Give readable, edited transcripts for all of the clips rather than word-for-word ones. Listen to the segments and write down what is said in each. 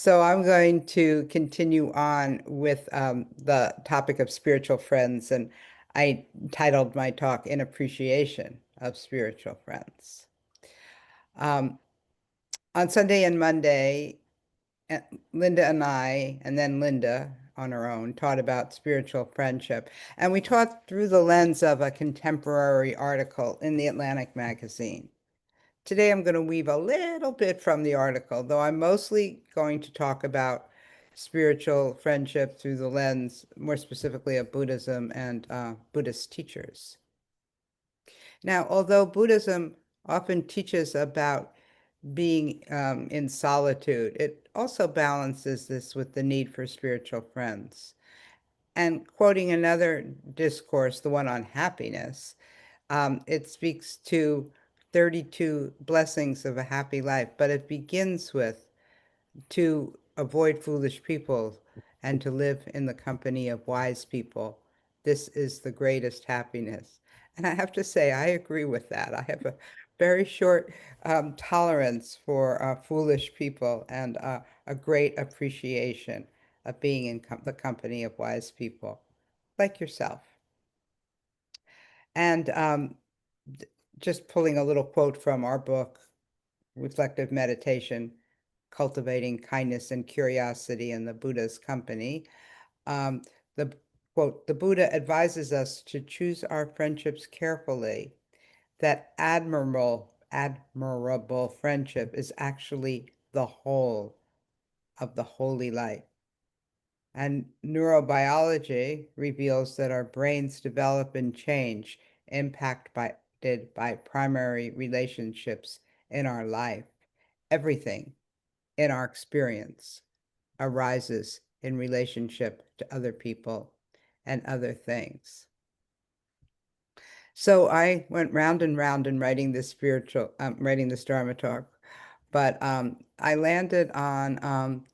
So I'm going to continue on with the topic of spiritual friends, and I titled my talk "In Appreciation of Spiritual Friends." Um, on Sunday and Monday, uh, Linda and I, and then Linda on her own, taught about spiritual friendship, and we taught through the lens of a contemporary article in the Atlantic magazine. Today, I'm going to weave a little bit from the article, though I'm mostly going to talk about spiritual friendship through the lens, more specifically, of Buddhism and Buddhist teachers. Now, although Buddhism often teaches about being in solitude, it also balances this with the need for spiritual friends. And quoting another discourse, the one on happiness, it speaks to 32 blessings of a happy life, but it begins with to avoid foolish people and to live in the company of wise people. This is the greatest happiness. And I have to say, I agree with that. I have a very short tolerance for foolish people and a great appreciation of being in the company of wise people, like yourself. And just pulling a little quote from our book, Reflective Meditation, Cultivating Kindness and Curiosity in the Buddha's Company. Um, the quote, the Buddha advises us to choose our friendships carefully, that admirable friendship is actually the whole of the holy life. And neurobiology reveals that our brains develop and change, impacted by primary relationships in our life. Everything in our experience arises in relationship to other people and other things. So I went round and round in writing this Dharma talk, but I landed on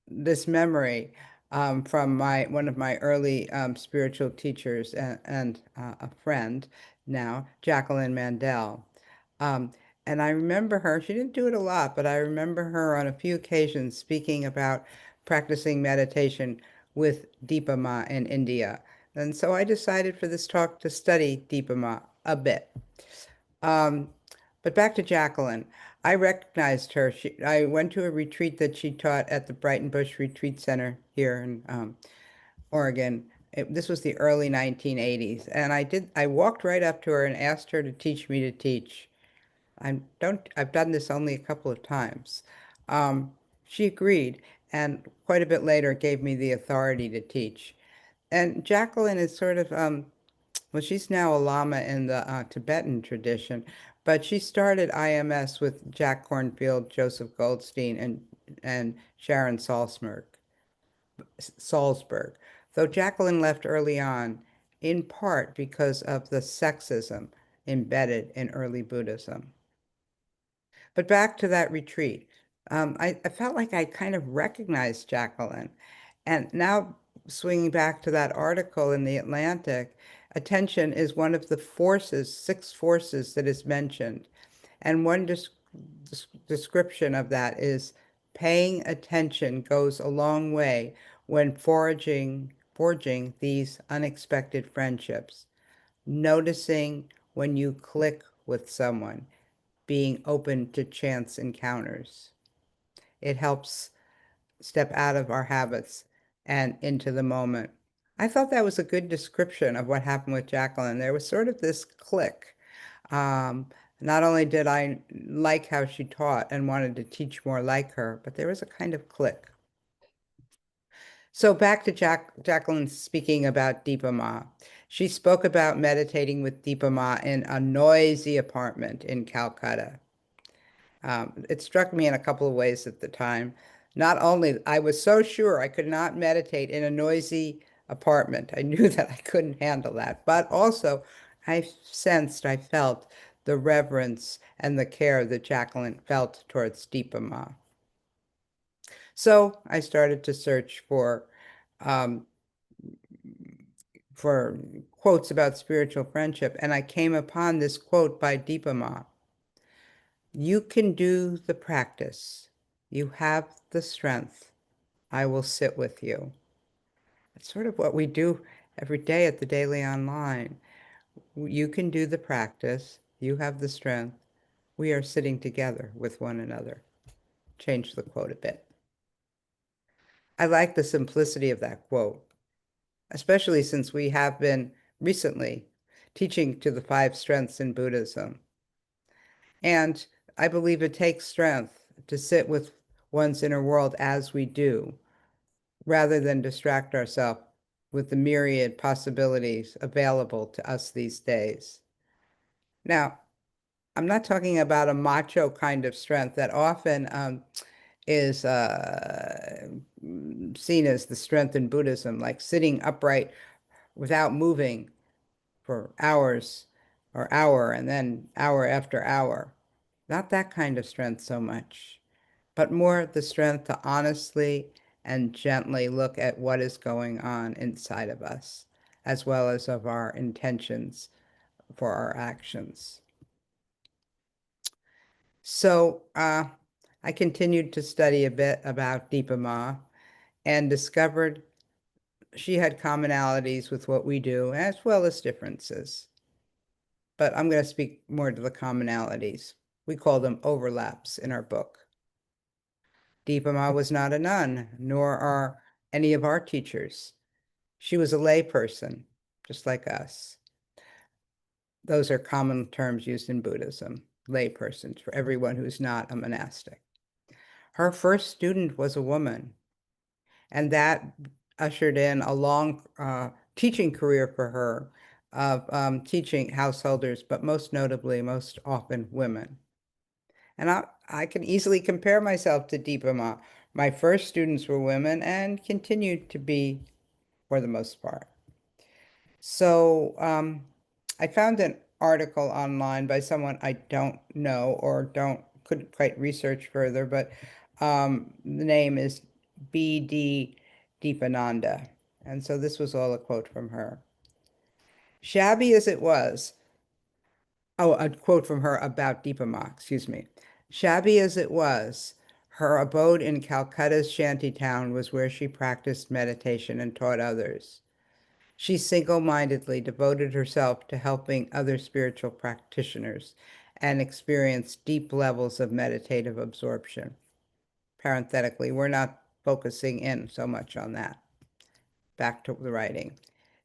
this memory from one of my early spiritual teachers and a friend now, Jacqueline Mandel. Um, and I remember her, she didn't do it a lot, but I remember her on a few occasions speaking about practicing meditation with Deepa Ma in India. And so I decided for this talk to study Deepa Ma a bit. Um, but back to Jacqueline. I recognized her. I went to a retreat that she taught at the Brighton Bush Retreat Center here in Oregon. This was the early 1980s, and I walked right up to her and asked her to teach me to teach. I've done this only a couple of times. Um, she agreed, and quite a bit later gave me the authority to teach. And Jacqueline is sort of well, she's now a lama in the Tibetan tradition, but she started IMS with Jack Kornfield, Joseph Goldstein, and Sharon Salzberg. Though Jacqueline left early on, in part because of the sexism embedded in early Buddhism. But back to that retreat, I felt like I kind of recognized Jacqueline. And now swinging back to that article in the Atlantic, attention is one of the forces, six forces that is mentioned. And one description of that is paying attention goes a long way when forging these unexpected friendships. Noticing when you click with someone, being open to chance encounters. It helps step out of our habits and into the moment. I thought that was a good description of what happened with Jacqueline. There was sort of this click. Um, Not only did I like how she taught and wanted to teach more like her, but there was a kind of click. So back to Jacqueline speaking about Deepa Ma. She spoke about meditating with Deepa Ma in a noisy apartment in Calcutta. It struck me in a couple of ways at the time. Not only, I was so sure I could not meditate in a noisy apartment. I knew that I couldn't handle that. But also, I felt the reverence and the care that Jacqueline felt towards Deepa Ma. So I started to search um, for quotes about spiritual friendship, and I came upon this quote by Deepa Ma. You can do the practice. You have the strength. I will sit with you. It's sort of what we do every day at the Daily Online. You can do the practice. You have the strength. We are sitting together with one another. Change the quote a bit. I like the simplicity of that quote, especially since we have been recently teaching to the five strengths in Buddhism. And I believe it takes strength to sit with one's inner world as we do, rather than distract ourselves with the myriad possibilities available to us these days. Now, I'm not talking about a macho kind of strength that often is seen as the strength in Buddhism, like sitting upright without moving for hours or hour and then hour after hour. Not that kind of strength so much, but more the strength to honestly and gently look at what is going on inside of us, as well as of our intentions for our actions. So I continued to study a bit about Deepa Ma and discovered she had commonalities with what we do, as well as differences. But I'm going to speak more to the commonalities. We call them overlaps in our book. Deepa Ma was not a nun, nor are any of our teachers. She was a lay person, just like us. Those are common terms used in Buddhism, lay persons, for everyone who's not a monastic. Her first student was a woman, and that ushered in a long teaching career for her of teaching householders, but most notably, most often women. And I can easily compare myself to Deepa Ma. My first students were women and continued to be for the most part. So I found an article online by someone I don't know or couldn't quite research further, but the name is B.D. Deepananda. And so this was all a quote from her. Shabby as it was, oh, a quote from her about Deepa Ma, excuse me. Shabby as it was, her abode in Calcutta's shantytown was where she practiced meditation and taught others. She single-mindedly devoted herself to helping other spiritual practitioners and experienced deep levels of meditative absorption. Parenthetically, we're not focusing in so much on that. Back to the writing.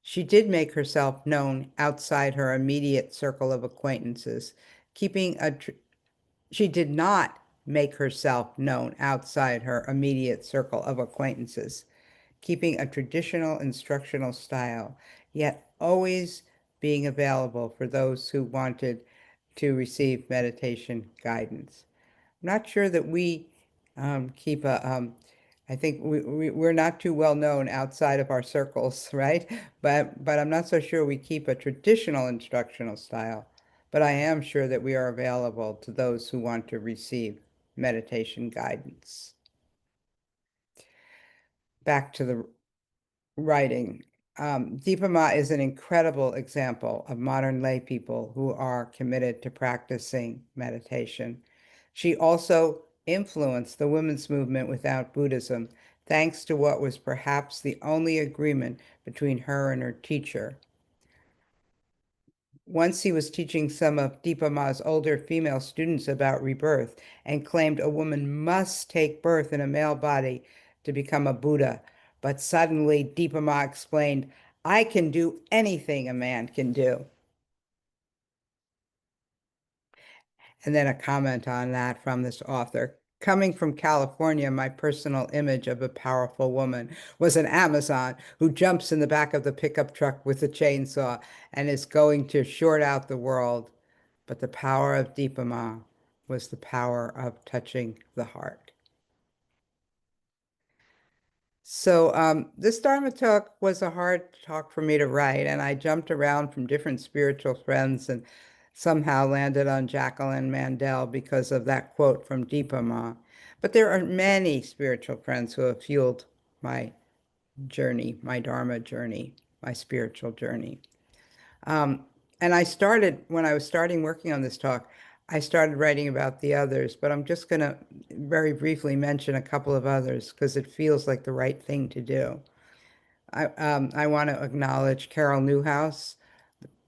She did make herself known outside her immediate circle of acquaintances, keeping a she did not make herself known outside her immediate circle of acquaintances, keeping a traditional instructional style, yet always being available for those who wanted to receive meditation guidance. I'm not sure that we keep I think we're not too well known outside of our circles, right? But I'm not so sure we keep a traditional instructional style. But I am sure that we are available to those who want to receive meditation guidance. Back to the writing. Deepa Ma is an incredible example of modern lay people who are committed to practicing meditation. She also influenced the women's movement without Buddhism, thanks to what was perhaps the only agreement between her and her teacher. Once he was teaching some of Deepa Ma's older female students about rebirth and claimed a woman must take birth in a male body to become a Buddha. But suddenly Deepa Ma explained, I can do anything a man can do. And then a comment on that from this author. Coming from California, my personal image of a powerful woman was an Amazon who jumps in the back of the pickup truck with a chainsaw and is going to short out the world. But the power of Deepa Ma was the power of touching the heart. So this Dharma talk was a hard talk for me to write, and I jumped around from different spiritual friends and somehow landed on Jacqueline Mandel because of that quote from Deepa Ma. But there are many spiritual friends who have fueled my journey, my Dharma journey, my spiritual journey. Um, and I started, when I was starting working on this talk, I started writing about the others, but I'm just going to very briefly mention a couple of others because it feels like the right thing to do. I want to acknowledge Carol Newhouse,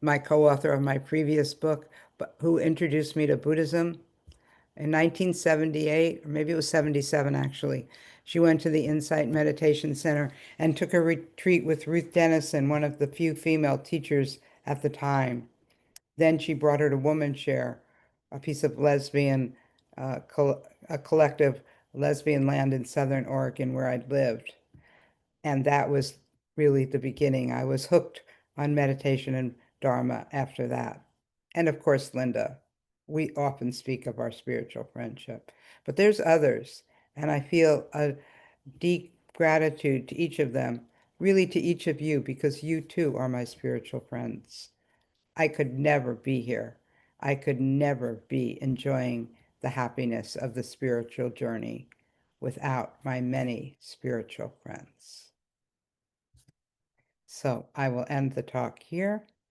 my co-author of my previous book, but who introduced me to Buddhism in 1978, or maybe it was 77 actually. She went to the Insight Meditation Center and took a retreat with Ruth Dennison, one of the few female teachers at the time. Then she brought her to Woman Share, a piece of lesbian, a collective lesbian land in Southern Oregon where I'd lived. And that was really the beginning. I was hooked on meditation and Dharma after that. And of course, Linda. We often speak of our spiritual friendship, but there's others. And I feel a deep gratitude to each of them, really to each of you, because you too are my spiritual friends. I could never be here. I could never be enjoying the happiness of the spiritual journey without my many spiritual friends. So I will end the talk here.